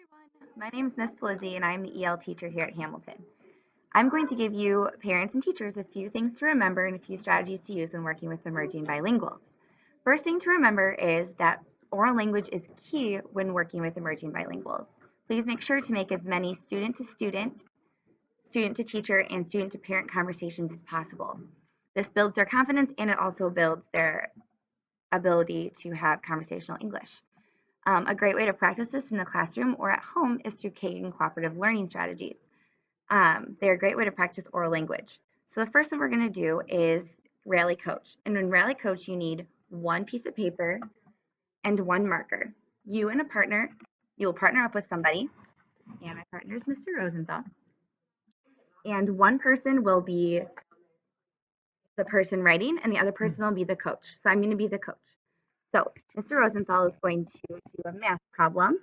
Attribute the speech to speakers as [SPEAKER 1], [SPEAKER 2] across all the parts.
[SPEAKER 1] everyone. My name is Miss Pelizzi and I'm the EL teacher here at Hamilton. I'm going to give you parents and teachers a few things to remember and a few strategies to use when working with emerging bilinguals. First thing to remember is that oral language is key when working with emerging bilinguals. Please make sure to make as many student to student, student to teacher, and student to parent conversations as possible. This builds their confidence and it also builds their ability to have conversational English. A great way to practice this in the classroom or at home is through Kagan cooperative learning strategies. They're a great way to practice oral language. So the first thing we're going to do is Rally Coach. And in Rally Coach, you need one piece of paper and one marker. You and a partner, you'll partner up with somebody, and my partner is Mr. Rosenthal. And one person will be the person writing, and the other person will be the coach. So I'm going to be the coach. So Mr. Rosenthal is going to do a math problem.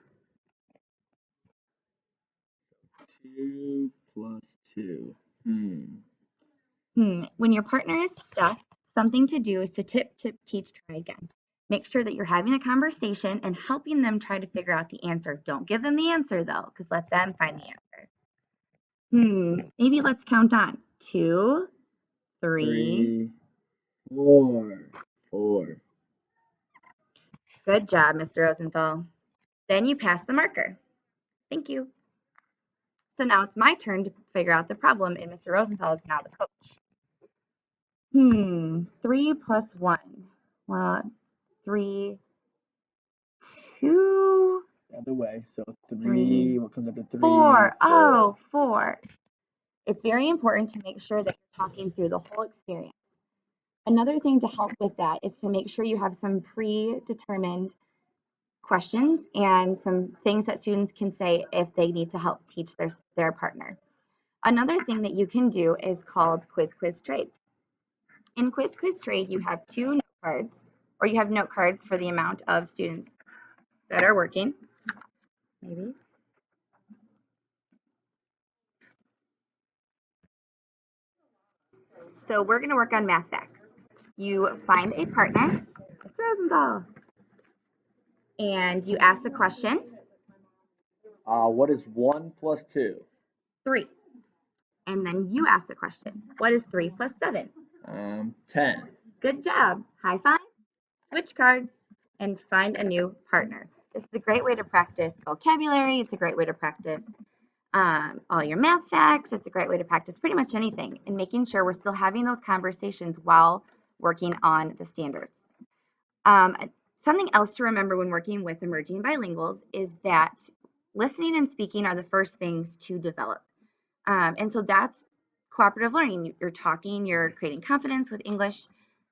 [SPEAKER 2] 2 plus 2.
[SPEAKER 1] When your partner is stuck, something to do is to tip, teach, try again. Make sure that you're having a conversation and helping them try to figure out the answer. Don't give them the answer though, because let them find the answer. Maybe let's count on 2, 3.
[SPEAKER 2] 4. 4.
[SPEAKER 1] Good job, Mr. Rosenthal. Then you pass the marker. Thank you. So now it's my turn to figure out the problem, and Mr. Rosenthal is now the coach. 3 plus 1. Well, 3, 2,
[SPEAKER 2] The other way. So 3.
[SPEAKER 1] 3.
[SPEAKER 2] What comes after 3?
[SPEAKER 1] 4. Oh, 4. It's very important to make sure that you're talking through the whole experience. Another thing to help with that is to make sure you have some predetermined questions and some things that students can say if they need to help teach their partner. Another thing that you can do is called Quiz Quiz Trade. In Quiz Quiz Trade, you have 2 note cards, or you have note cards for the amount of students that are working. Maybe. So we're going to work on math facts. You find a partner, Mr. Rosenthal, and you ask a question.
[SPEAKER 2] What is 1 plus 2?
[SPEAKER 1] 3. And then you ask the question. What is 3 plus 7?
[SPEAKER 2] 10.
[SPEAKER 1] Good job. High five, switch cards, and find a new partner. This is a great way to practice vocabulary. It's a great way to practice all your math facts. It's a great way to practice pretty much anything and making sure we're still having those conversations while working on the standards. Something else to remember when working with emerging bilinguals is that listening and speaking are the first things to develop. And so that's cooperative learning. You're talking, you're creating confidence with English.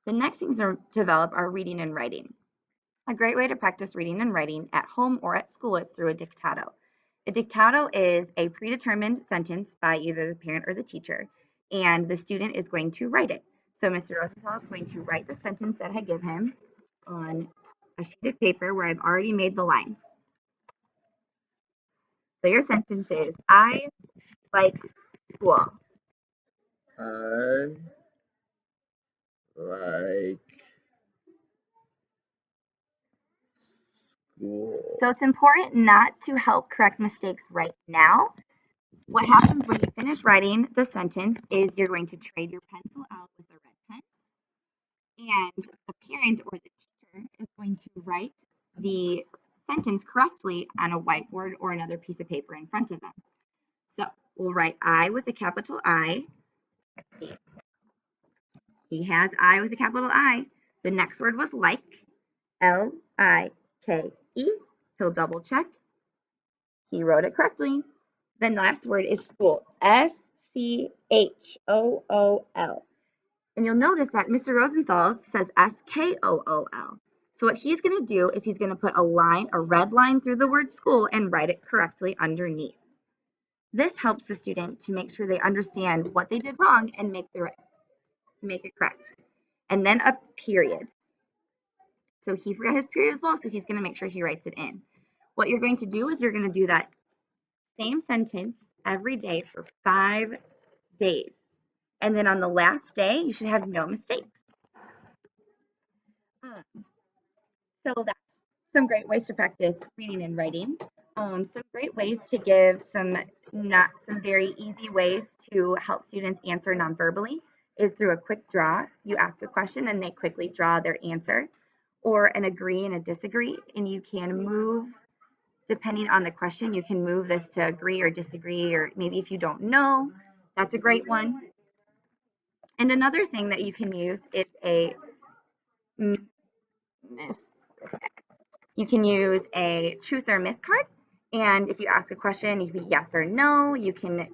[SPEAKER 1] The next things to develop are reading and writing. A great way to practice reading and writing at home or at school is through a dictato. A dictato is a predetermined sentence by either the parent or the teacher, and the student is going to write it. So Mr. Rosenthal is going to write the sentence that I give him on a sheet of paper where I've already made the lines. So your sentence is, I like school.
[SPEAKER 2] I like school.
[SPEAKER 1] So it's important not to help correct mistakes right now. What happens when you finish writing the sentence is you're going to trade your pencil out with a red pen, and the parent or the teacher is going to write the sentence correctly on a whiteboard or another piece of paper in front of them. So we'll write I with a capital I. He has I with a capital I. The next word was like, L-I-K-E. He'll double check. He wrote it correctly. The last word is school, S-C-H-O-O-L. And you'll notice that Mr. Rosenthal says S-K-O-O-L. So what he's going to do is he's going to put a line, a red line through the word school and write it correctly underneath. This helps the student to make sure they understand what they did wrong and make it correct. And then a period. So he forgot his period as well, so he's going to make sure he writes it in. What you're going to do is you're going to do that same sentence every day for 5 days. And then on the last day, you should have no mistakes. So that's some great ways to practice reading and writing. Some great ways to give some very easy ways to help students answer nonverbally is through a quick draw. You ask a question and they quickly draw their answer, or an agree and a disagree, and you can move depending on the question. You can move this to agree or disagree, or maybe if you don't know, that's a great one. And another thing that you can use is a myth. You can use a truth or myth card. And if you ask a question, you can be yes or no. You can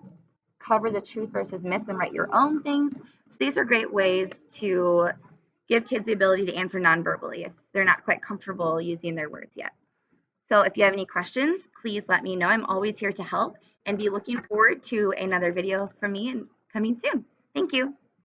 [SPEAKER 1] cover the truth versus myth and write your own things. So these are great ways to give kids the ability to answer non-verbally if they're not quite comfortable using their words yet. So if you have any questions, please let me know. I'm always here to help, and be looking forward to another video from me and coming soon. Thank you.